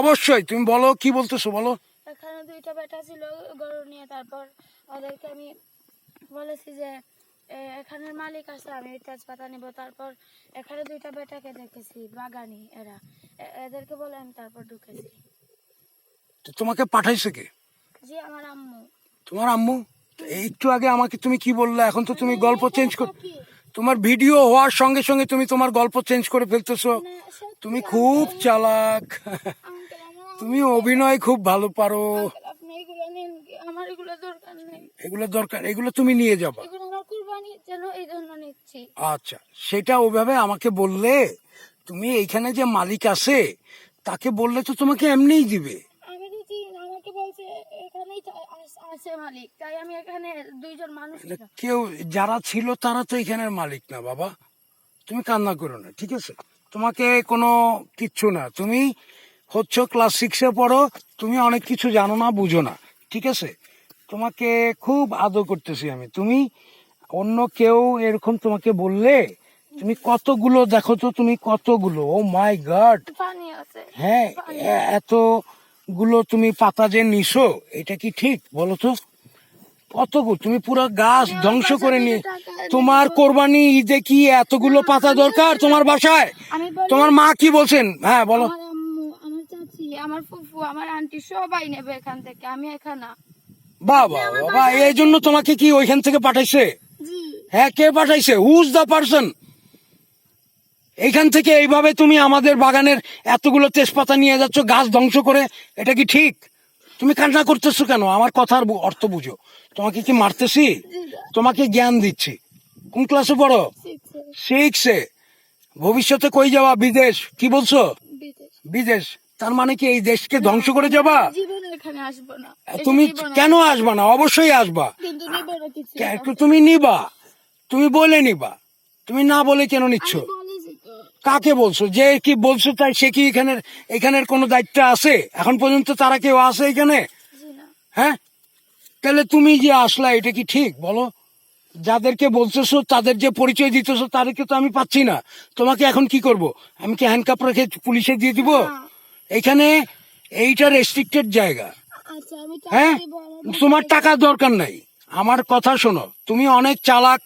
অবশ্যই তুমি বলো, কি বলতেছো বলো। এখানে দুইটা বেটা ছিল গরু নিয়ে, তারপর ওদেরকে আমি বলেছি যে এখানের মালিক আছে, আমি তেজপাতা নিব। তারপর এখানে দুইটা বেটাকে দেখেছি বাগানি, এরা এদেরকে বলে আমি তারপর ঢুকেছি। তোমাকে পাঠাইছে কে? জি আমার আম্মু। তোমার আম্মু? একটু আগে আমাকে তুমি কি বললে, এখন তো তুমি গল্প চেঞ্জ কর, তোমার ভিডিও হওয়ার সঙ্গে সঙ্গে তুমি তোমার গল্প চেঞ্জ করে ফেলতেছো। তুমি খুব চালাক, তুমি অভিনয় খুব ভালো পারো। আপনি এগুলো নিন, আমার এগুলো দরকার নেই। এগুলো দরকার, এগুলো তুমি নিয়ে যাবা। এগুলো আমার কুরবানির জন্য এই জন্য নিচ্ছি। আচ্ছা, সেটা ওইভাবে আমাকে বললে, তুমি এইখানে যে মালিক আছে তাকে বললে তো তোমাকে এমনিই দিবে। আমি দিচ্ছি, আমাকে বলছে এখানেই আছে মালিক, তাই আমি এখানে দুইজন মানুষ ছিল। কেউ যারা ছিল তারা তো এখানের মালিক না বাবা, তুমি কান্না করো না, ঠিক আছে? তোমাকে কোনো কিচ্ছু না, তুমি হচ্ছে ক্লাস 6-এ পড়ো, তুমি অনেক কিছু জানো না, বুঝো না, ঠিক আছে? তোমাকে খুব আদর করতেছি আমি। তুমি অন্য কেউ এরকম তোমাকে বললে, তুমি কতগুলো দেখো তো, তুমি কতগুলো, ও মাই গড, পানি আছে। হ্যাঁ, এতগুলো তুমি পাতা যে নিছো, এটা কি ঠিক বলো তো? কতগুলো তুমি পুরো গাছ ধ্বংস করে নিয়ে, তোমার কোরবানি ঈদে কি এতগুলো পাতা দরকার তোমার বাসায়? তোমার মা কি বলছেন? হ্যাঁ বলো। আমার আম্মু, আমার চাচি, আমার ফুফু, আমার আন্টি সবাই নেবে এখান থেকে, আমি এখানে। বাবা বাবা, এই জন্য তোমাকে কি ওইখান থেকে পাঠাইছে? জি। হ্যাঁ, কে পাঠাইছে? Whose the person? এইখান থেকে এইভাবে তুমি আমাদের বাগানের এতগুলো তেজপাতা নিয়ে যাচ্ছ, গাছ ধ্বংস করে, এটা কি ঠিক? তুমি কান্না করতেছো কেন? আমার কথার অর্থ বুঝো। তোমাকে কি মারতেছি? তোমাকে জ্ঞান দিচ্ছি। কোন ক্লাসে পড়ো? 6-এ। ভবিষ্যতে কই যাওয়া? বিদেশ? কি বলছো? বিদেশ? তার মানে কি এই দেশকে ধ্বংস করে যাবা? জীবনে এখানে আসবো না। তুমি কেন আসবা না? অবশ্যই আসবা। কিন্তু নিব না কিছু। তুমি নিবা, তুমি বলে নিবা, তুমি না বলে কেন নিচ্ছ? বলেছি তো। কাকে বলছো? যে কি বলছো তাই সে কি এখানের কোনো দায়িত্ব আছে এখন পর্যন্ত? তারা কেউ আছে এখানে? জি না। হ্যাঁ, তাহলে তুমি যে আসলা এটা কি ঠিক বলো? যাদেরকে বলতেছো তাদের যে পরিচয় দিতেছো তাদেরকে তো আমি পাচ্ছি না। তোমাকে এখন কি করব? আমি কি হ্যান্ডকাপ রেখে পুলিশে দিয়ে দিব? এখানে এইটা রেস্ট্রিক্টেড জায়গা। আচ্ছা আমি হ্যাঁ, তোমার টাকার দরকার নাই। আমার কথা শোনো, তুমি অনেক চালাক,